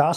10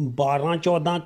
12-14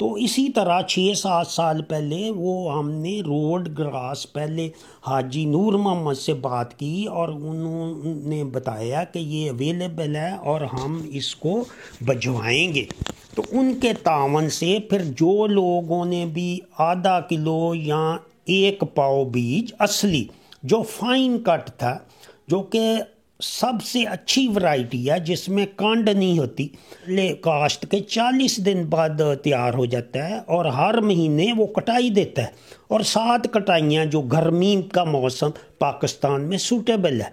تو اسی طرح 6-7 سال پہلے وہ ہم نے روڈ گراس پہلے حاجی نور محمد سے بات کی اور انہوں نے بتایا کہ یہ اویلیبل ہے اور ہم اس کو بھجوائیں گے. تو ان کے تعاون سے پھر جو لوگوں نے بھی آدھا کلو یا 1 پاؤ بیج اصلی جو فائن کٹ تھا، جو کہ سب سے اچھی ورائٹی ہے جس میں کانڈ نہیں ہوتی، کاشت کے 40 دن بعد تیار ہو جاتا ہے اور ہر مہینے وہ کٹائی دیتا ہے، اور 7 کٹائیاں جو گرمی کا موسم پاکستان میں سوٹیبل ہے.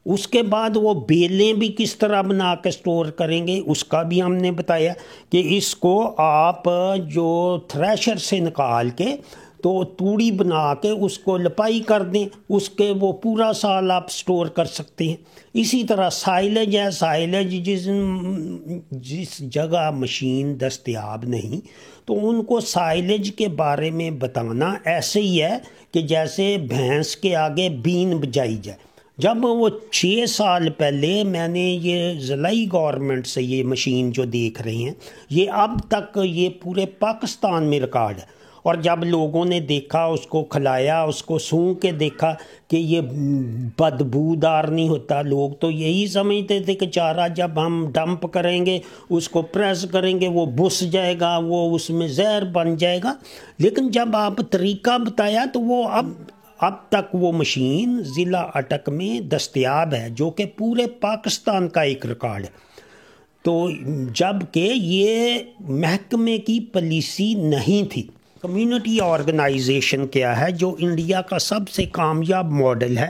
اس کے بعد وہ بیلیں بھی کس طرح بنا کے سٹور کریں گے اس کا بھی ہم نے بتایا کہ اس کو آپ جو تھریشر سے نکال کے تو توڑی بنا کے اس کو لپائی کر دیں، اس کے وہ پورا سال آپ سٹور کر سکتے ہیں. اسی طرح سائلج ہے، سائلج جس جگہ مشین دستیاب نہیں تو ان کو سائلج کے بارے میں بتانا ایسے ہی ہے کہ جیسے بھینس کے آگے بین بجائی جائے. جب وہ 6 سال پہلے میں نے یہ ضلعی گورنمنٹ سے یہ مشین جو دیکھ رہے ہیں یہ اب تک یہ پورے پاکستان میں ریکارڈ ہے، اور جب لوگوں نے دیکھا اس کو کھلایا، اس کو سونگھ کے دیکھا کہ یہ بدبودار نہیں ہوتا، لوگ تو یہی سمجھتے تھے کہ چارہ جب ہم ڈمپ کریں گے اس کو پریس کریں گے وہ بس جائے گا، وہ اس میں زہر بن جائے گا. لیکن جب آپ طریقہ بتایا تو وہ اب تک وہ مشین ضلع اٹک میں دستیاب ہے، جو کہ پورے پاکستان کا ایک ریکارڈ ہے. تو جب کہ یہ محکمے کی پالیسی نہیں تھی. کمیونٹی آرگنائزیشن کیا ہے جو انڈیا کا سب سے کامیاب ماڈل ہے،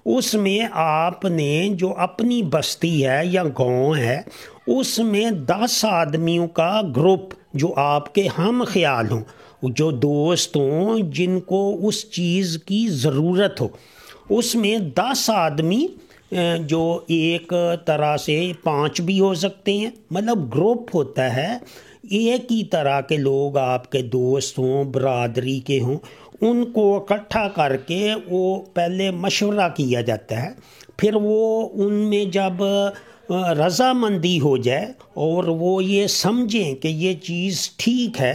اس میں آپ نے جو اپنی بستی ہے یا گاؤں ہے اس میں 10 آدمیوں کا گروپ جو آپ کے ہم خیال ہوں، جو دوست ہوں، جن کو اس چیز کی ضرورت ہو، اس میں 10 آدمی جو ایک طرح سے 5 بھی ہو سکتے ہیں، مطلب گروپ ہوتا ہے، ایک ہی طرح کے لوگ آپ کے دوست ہوں، برادری کے ہوں، ان کو اکٹھا کر کے وہ پہلے مشورہ کیا جاتا ہے. پھر وہ ان میں جب رضامندی ہو جائے اور وہ یہ سمجھیں کہ یہ چیز ٹھیک ہے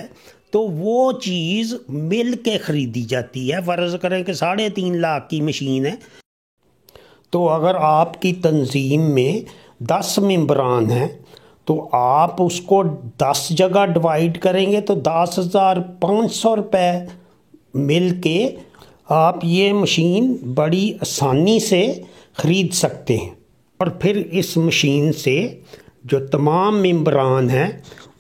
تو وہ چیز مل کے خریدی جاتی ہے. فرض کریں کہ 3.5 لاکھ کی مشین ہے، تو اگر آپ کی تنظیم میں 10 ممبران ہیں تو آپ اس کو 10 جگہ ڈیوائیڈ کریں گے تو 10,500 روپے مل کے آپ یہ مشین بڑی آسانی سے خرید سکتے ہیں. اور پھر اس مشین سے جو تمام ممبران ہیں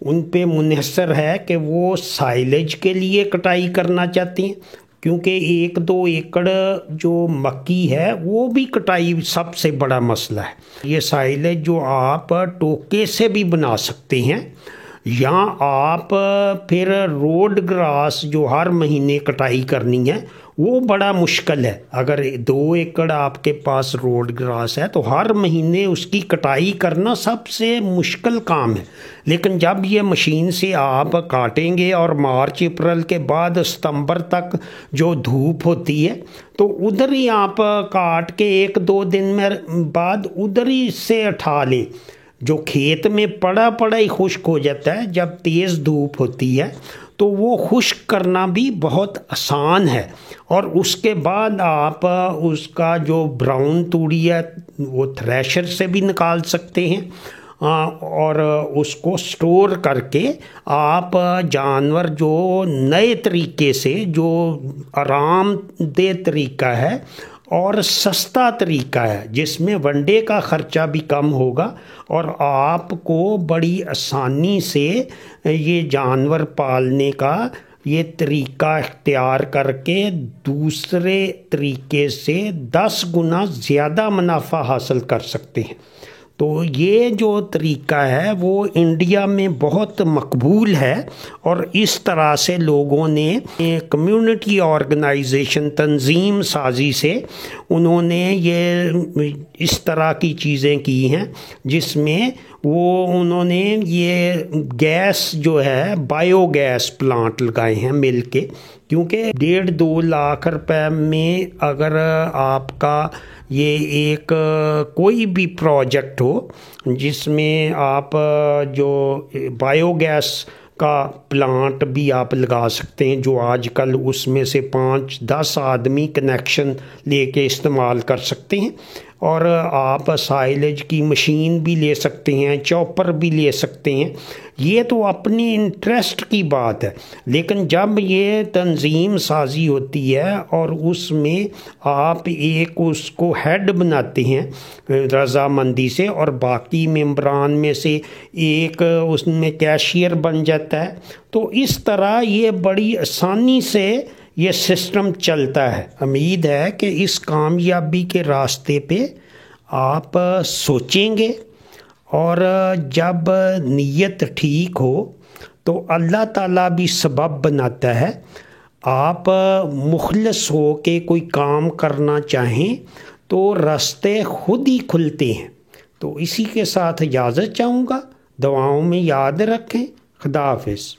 ان پہ منحصر ہے کہ وہ سائلج کے لیے کٹائی کرنا چاہتے ہیں، کیونکہ 1-2 ایکڑ جو مکی ہے وہ بھی کٹائی سب سے بڑا مسئلہ ہے. یہ سائلج جو آپ ٹوکے سے بھی بنا سکتے ہیں، یا آپ پھر روڈ گراس جو ہر مہینے کٹائی کرنی ہے وہ بڑا مشکل ہے. اگر 2 ایکڑ آپ کے پاس روڈ گراس ہے تو ہر مہینے اس کی کٹائی کرنا سب سے مشکل کام ہے. لیکن جب یہ مشین سے آپ کاٹیں گے اور مارچ اپریل کے بعد ستمبر تک جو دھوپ ہوتی ہے تو ادھر ہی آپ کاٹ کے 1-2 دن میں بعد ادھر ہی سے اٹھا لیں. جو کھیت میں پڑا ہی خشک ہو جاتا ہے جب تیز دھوپ ہوتی ہے تو وہ خشک کرنا بھی بہت آسان ہے. اور اس کے بعد آپ اس کا جو براؤن توڑی ہے وہ تھریشر سے بھی نکال سکتے ہیں، اور اس کو سٹور کر کے آپ جانور جو نئے طریقے سے، جو آرام دہ طریقہ ہے اور سستا طریقہ ہے جس میں ونڈے کا خرچہ بھی کم ہوگا اور آپ کو بڑی آسانی سے یہ جانور پالنے کا یہ طریقہ اختیار کر کے دوسرے طریقے سے 10 گنا زیادہ منافع حاصل کر سکتے ہیں. تو یہ جو طریقہ ہے وہ انڈیا میں بہت مقبول ہے، اور اس طرح سے لوگوں نے کمیونٹی آرگنائزیشن تنظیم سازی سے انہوں نے یہ اس طرح کی چیزیں کی ہیں جس میں انہوں نے یہ گیس جو ہے بایو گیس پلانٹ لگائے ہیں مل کے. کیونکہ 1.5-2 لاکھ روپے میں اگر آپ کا یہ ایک کوئی بھی پروجیکٹ ہو جس میں آپ جو بایو گیس کا پلانٹ بھی آپ لگا سکتے ہیں، جو آج کل اس میں سے 5-10 آدمی کنیکشن لے کے استعمال کر سکتے ہیں، اور آپ سائلیج کی مشین بھی لے سکتے ہیں، چاپر بھی لے سکتے ہیں۔ یہ تو اپنی انٹرسٹ کی بات ہے، لیکن جب یہ تنظیم سازی ہوتی ہے اور اس میں آپ ایک اس کو ہیڈ بناتے ہیں رضامندی سے، اور باقی ممبران میں سے ایک اس میں کیشیئر بن جاتا ہے، تو اس طرح یہ بڑی آسانی سے یہ سسٹم چلتا ہے۔ امید ہے کہ اس کامیابی کے راستے پہ آپ سوچیں گے، اور جب نیت ٹھیک ہو تو اللہ تعالیٰ بھی سبب بناتا ہے۔ آپ مخلص ہو کے کوئی کام کرنا چاہیں تو راستے خود ہی کھلتے ہیں۔ تو اسی کے ساتھ اجازت چاہوں گا، دعاؤں میں یاد رکھیں۔ خدا حافظ۔